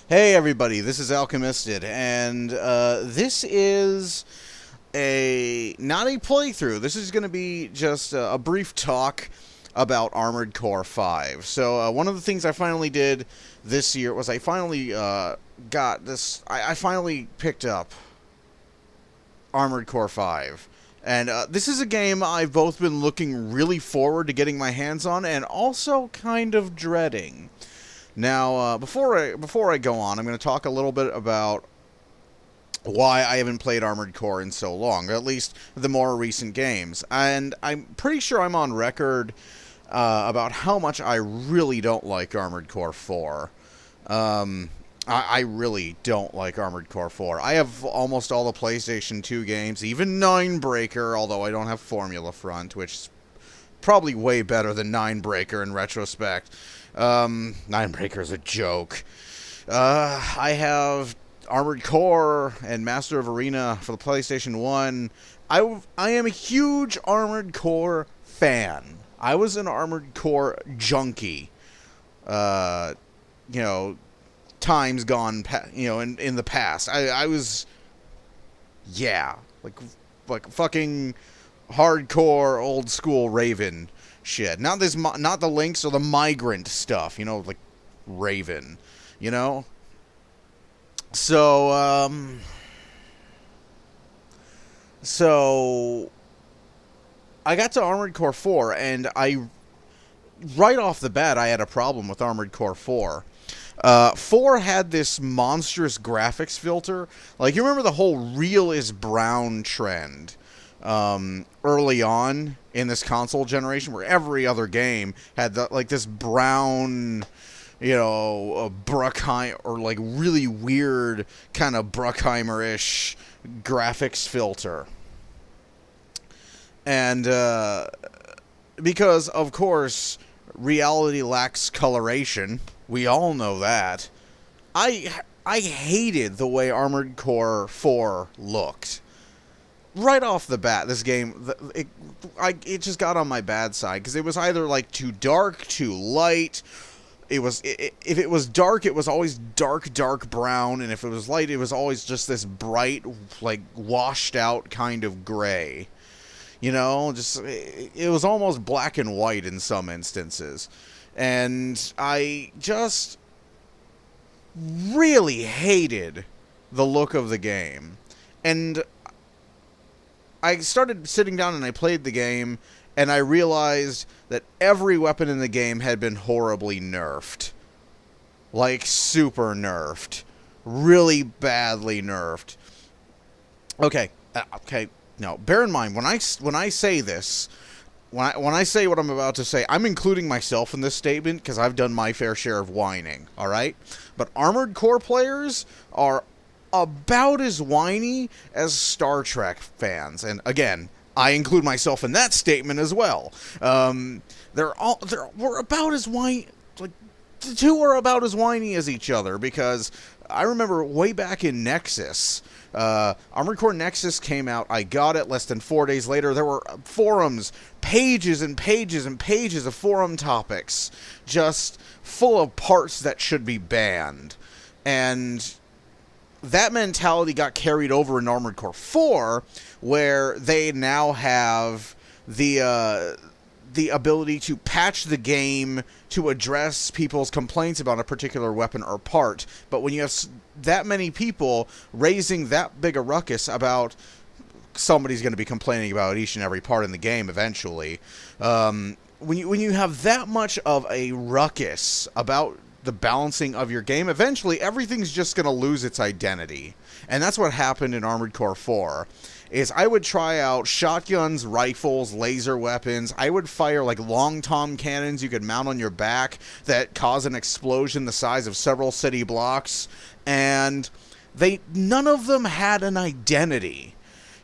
Hey everybody, this is Alchemisted, and this is not a playthrough. This is going to be just a brief talk about Armored Core 5. So one of the things I finally did this year was I finally got this. I finally picked up Armored Core 5. And this is a game I've both been looking really forward to getting my hands on and also kind of dreading. Now, before I go on, I'm going to talk a little bit about why I haven't played Armored Core in so long, or at least the more recent games. And I'm pretty sure I'm on record about how much I really don't like Armored Core 4. I really don't like Armored Core 4. I have almost all the PlayStation 2 games, even Ninebreaker, although I don't have Formula Front, which is probably way better than Ninebreaker in retrospect. Ninebreaker's a joke. I have Armored Core and Master of Arena for the PlayStation 1. I am a huge Armored Core fan. I was an Armored Core junkie. Times gone, in the past. I was, like fucking hardcore old school Raven shit. Not the Lynx or the Migrant stuff, like Raven, So, I got to Armored Core 4, and right off the bat, I had a problem with Armored Core 4. 4 had this monstrous graphics filter. Like, you remember the whole real is brown trend early on in this console generation, where every other game had this brown, Bruckheim, or like really weird kind of Bruckheimer-ish graphics filter. And because, of course, reality lacks coloration. We all know that. I hated the way Armored Core 4 looked. Right off the bat, this game, it just got on my bad side, because it was either like too dark, too light. If it was dark, it was always dark brown, and if it was light, it was always just this bright, like washed out kind of gray. It was almost black and white in some instances. And I just really hated the look of the game. And I started sitting down and I played the game, and I realized that every weapon in the game had been horribly nerfed. Like, super nerfed. Really badly nerfed. Okay. Now, bear in mind, when I say this, when I say what I'm about to say, I'm including myself in this statement because I've done my fair share of whining, alright? But Armored Core players are about as whiny as Star Trek fans. And again, I include myself in that statement as well. We're about as whiny, like, the two are about as whiny as each other, because I remember way back in Nexus, Armored Core Nexus came out. I got it less than 4 days later. There were forums, pages and pages and pages of forum topics, just full of parts that should be banned. And that mentality got carried over in Armored Core 4, where they now have the ability to patch the game to address people's complaints about a particular weapon or part. But when you have that many people raising that big a ruckus about, somebody's going to be complaining about each and every part in the game eventually. When you have that much of a ruckus about the balancing of your game, eventually everything's just going to lose its identity. And that's what happened in Armored Core 4. Is I would try out shotguns, rifles, laser weapons. I would fire like long tom cannons you could mount on your back that cause an explosion the size of several city blocks, and none of them had an identity.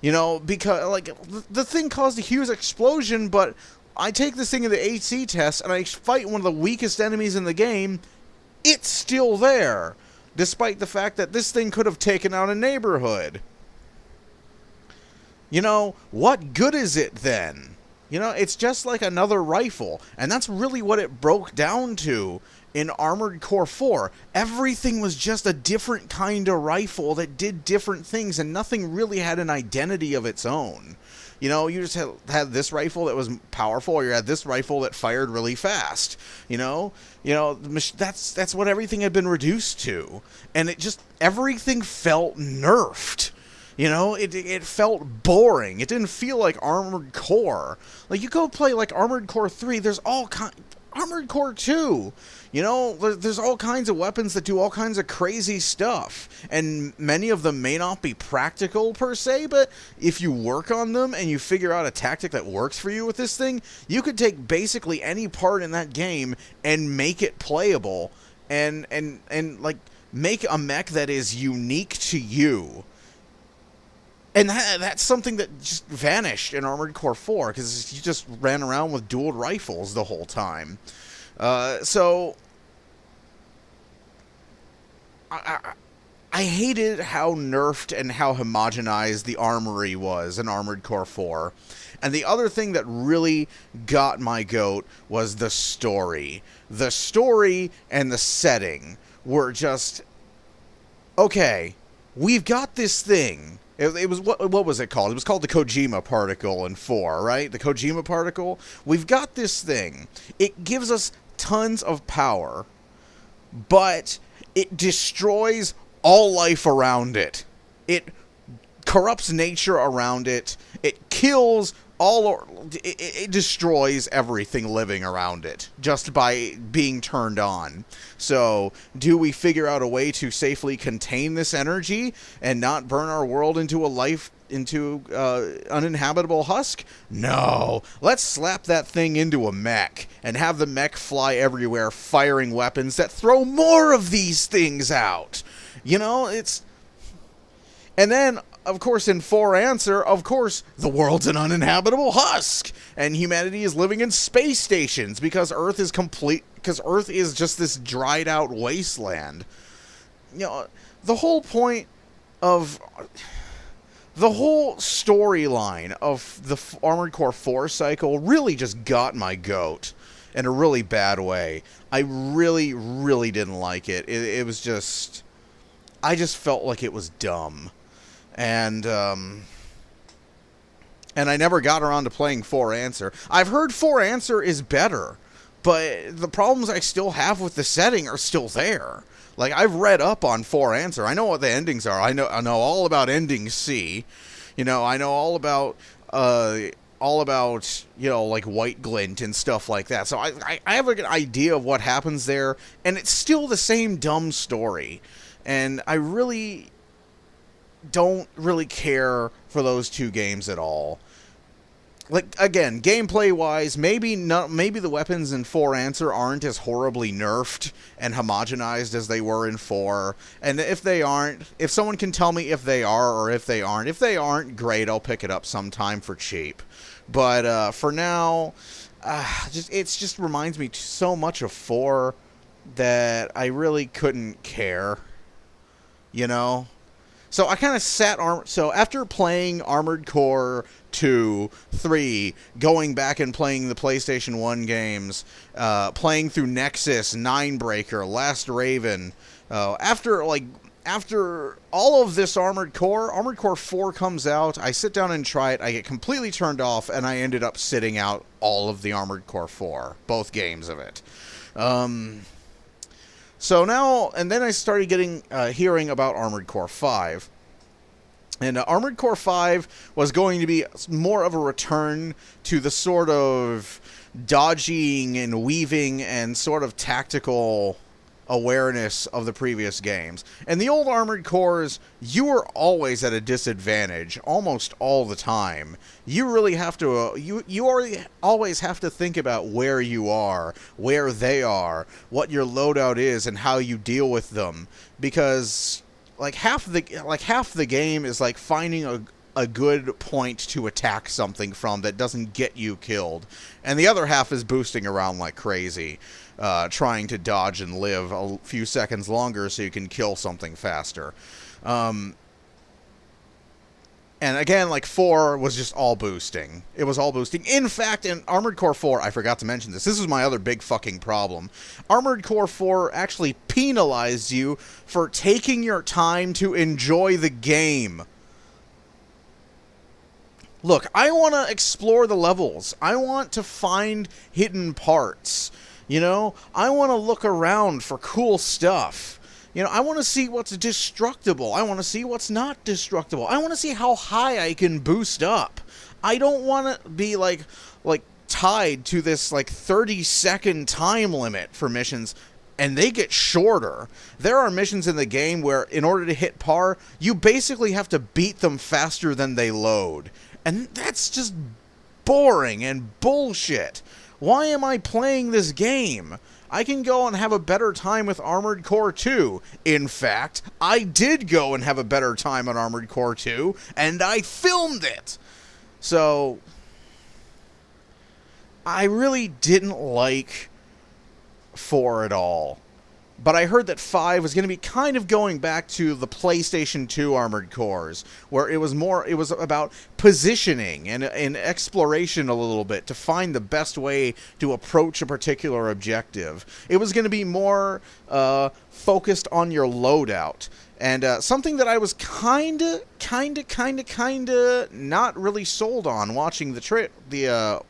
Because like the thing caused a huge explosion, but I take this thing in the HC test and I fight one of the weakest enemies in the game. It's still there, despite the fact that this thing could have taken out a neighborhood. What good is it then? It's just like another rifle. And that's really what it broke down to In Armored Core 4, everything was just a different kind of rifle that did different things, and nothing really had an identity of its own. You know, you just had this rifle that was powerful, or you had this rifle that fired really fast. That's what everything had been reduced to, and everything felt nerfed. It felt boring. It didn't feel like Armored Core. Like, you go play like Armored Core 3, there's all Armored Core 2, there's all kinds of weapons that do all kinds of crazy stuff, and many of them may not be practical per se, but if you work on them and you figure out a tactic that works for you with this thing, you could take basically any part in that game and make it playable, and like make a mech that is unique to you. And that's something that just vanished in Armored Core 4, because you just ran around with dual rifles the whole time. So I hated how nerfed and how homogenized the armory was in Armored Core 4. And the other thing that really got my goat was the story. The story and the setting were just, okay, we've got this thing. It was, what was it called? It was called the Kojima Particle in 4, right? The Kojima Particle. We've got this thing. It gives us tons of power, but it destroys all life around it. It corrupts nature around it. It kills it destroys everything living around it just by being turned on. So, do we figure out a way to safely contain this energy and not burn our world into uninhabitable husk? No. Let's slap that thing into a mech and have the mech fly everywhere, firing weapons that throw more of these things out. And then, of course, in 4 Answer, of course, the world's an uninhabitable husk, and humanity is living in space stations because Earth is just this dried out wasteland. The whole point of the whole storyline of the Armored Core 4 cycle really just got my goat in a really bad way. I really, really didn't like it. It was just, I just felt like it was dumb. And I never got around to playing 4 Answer. I've heard 4 Answer is better, but the problems I still have with the setting are still there. Like, I've read up on 4 Answer. I know what the endings are. I know all about Ending C. I know all about like White Glint and stuff like that. So I have a good idea of what happens there, and it's still the same dumb story. And I really don't really care for those two games at all. Like, again, gameplay-wise, maybe the weapons in 4 Answer aren't as horribly nerfed and homogenized as they were in 4. And if they aren't, if someone can tell me if they are or if they aren't, great, I'll pick it up sometime for cheap. But for now, it just reminds me so much of 4 that I really couldn't care, So I kind of so after playing Armored Core 2, 3, going back and playing the PlayStation 1 games, playing through Nexus, Ninebreaker, Last Raven, after all of this Armored Core 4 comes out, I sit down and try it, I get completely turned off, and I ended up sitting out all of the Armored Core 4, both games of it. So now, and then I started hearing about Armored Core 5. And Armored Core 5 was going to be more of a return to the sort of dodging and weaving and sort of tactical awareness of the previous games. And the old Armored Cores, you were always at a disadvantage almost all the time. You really have to you always have to think about where you are, where they are, what your loadout is, and how you deal with them, because half the game is like finding a good point to attack something from that doesn't get you killed, and the other half is boosting around like crazy, trying to dodge and live a few seconds longer so you can kill something faster. And And again, like 4 was just all boosting. It was all boosting. In fact, in Armored Core 4, I forgot to mention this. This is my other big fucking problem. Armored Core 4 actually penalized you for taking your time to enjoy the game. Look, I want to explore the levels. I want to find hidden parts. You know, I want to look around for cool stuff. You know, I want to see what's destructible. I want to see what's not destructible. I want to see how high I can boost up. I don't want to be like tied to this like 30-second time limit for missions, and they get shorter. There are missions in the game where in order to hit par, you basically have to beat them faster than they load. And that's just boring and bullshit. Why am I playing this game? I can go and have a better time with Armored Core 2. In fact, I did go and have a better time on Armored Core 2, and I filmed it. So, I really didn't like 4 at all. But I heard that 5 was going to be kind of going back to the PlayStation 2 Armored Cores, where it was about positioning and exploration a little bit to find the best way to approach a particular objective. It was going to be more focused on your loadout. And something that I was kinda not really sold on watching the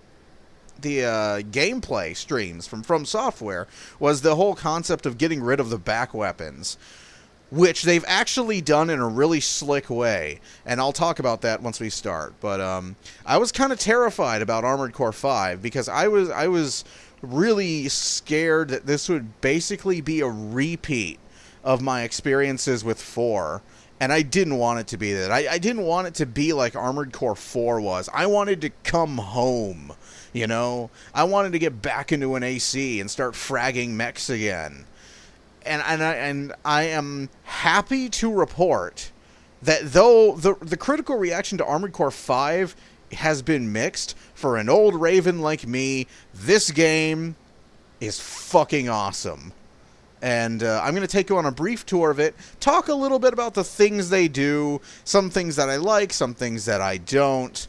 gameplay streams from Software was the whole concept of getting rid of the back weapons, which they've actually done in a really slick way, and I'll talk about that once we start. But I was kind of terrified about Armored Core 5 because I was really scared that this would basically be a repeat of my experiences with 4. And I didn't want it to be that. I didn't want it to be like Armored Core 4 was. I wanted to come home, you know? I wanted to get back into an AC and start fragging mechs again. And I am happy to report that though the critical reaction to Armored Core 5 has been mixed, for an old raven like me, this game is fucking awesome. And I'm going to take you on a brief tour of it, talk a little bit about the things they do, some things that I like, some things that I don't,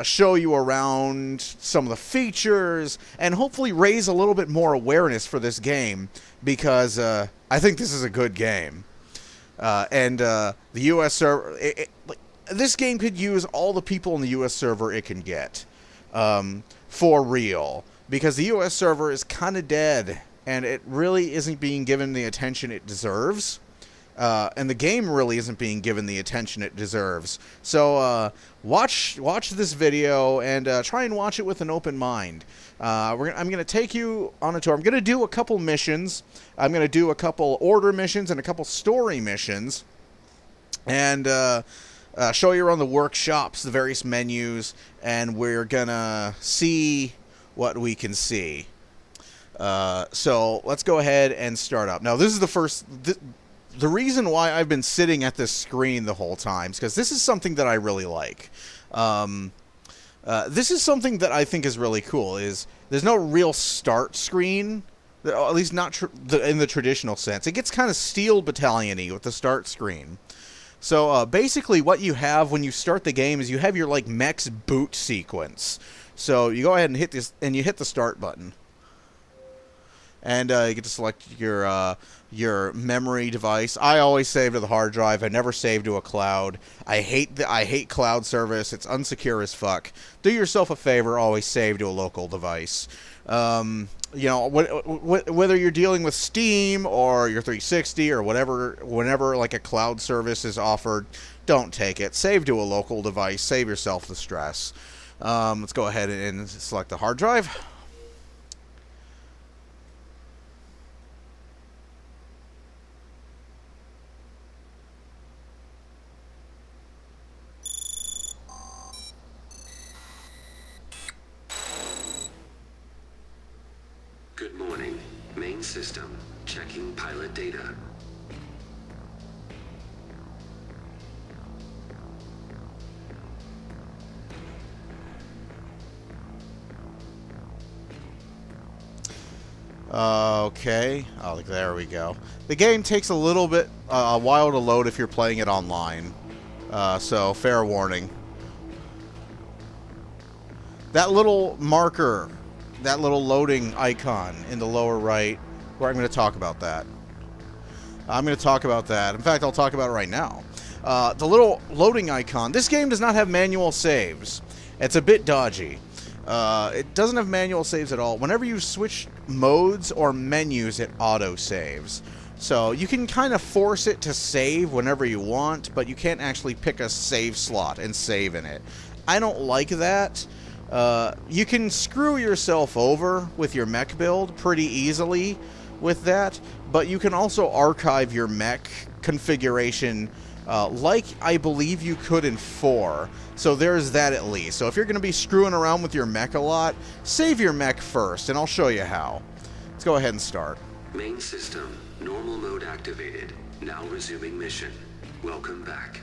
show you around some of the features, and hopefully raise a little bit more awareness for this game, because I think this is a good game. And the U.S. server, this game could use all the people in the U.S. server it can get, for real, because the U.S. server is kind of dead. And it really isn't being given the attention it deserves. And the game really isn't being given the attention it deserves. So watch this video and try and watch it with an open mind. I'm going to take you on a tour. I'm going to do a couple missions. I'm going to do a couple order missions and a couple story missions. And show you around the workshops, the various menus. And we're going to see what we can see. So let's go ahead and start up. Now, this is the first... The reason why I've been sitting at this screen the whole time is because this is something that I really like. This is something that I think is really cool. Is there's no real start screen, at least not in the traditional sense. It gets kind of Steel Battalion-y with the start screen. So basically what you have when you start the game is you have your like mech's boot sequence. So you go ahead and hit this, and you hit the start button. And you get to select your memory device. I always save to the hard drive. I never save to a cloud. I hate cloud service. It's unsecure as fuck. Do yourself a favor. Always save to a local device. You know, whether you're dealing with Steam or your 360 or whatever, whenever like a cloud service is offered, don't take it. Save to a local device. Save yourself the stress. Let's go ahead and select the hard drive. Good morning. Main system. Checking pilot data. Okay. Oh, there we go. The game takes a little bit, a while to load if you're playing it online. So fair warning. That little marker, that little loading icon in the lower right, where I'm going to talk about that. I'm going to talk about that. In fact, I'll talk about it right now. The little loading icon. This game does not have manual saves. It's a bit dodgy. It doesn't have manual saves at all. Whenever you switch modes or menus, it auto-saves. So you can kind of force it to save whenever you want, but you can't actually pick a save slot and save in it. I don't like that. You can screw yourself over with your mech build pretty easily with that, but you can also archive your mech configuration like I believe you could in 4. So there's that at least. So if you're going to be screwing around with your mech a lot, save your mech first, and I'll show you how. Let's go ahead and start. Main system, normal mode activated. Now resuming mission. Welcome back.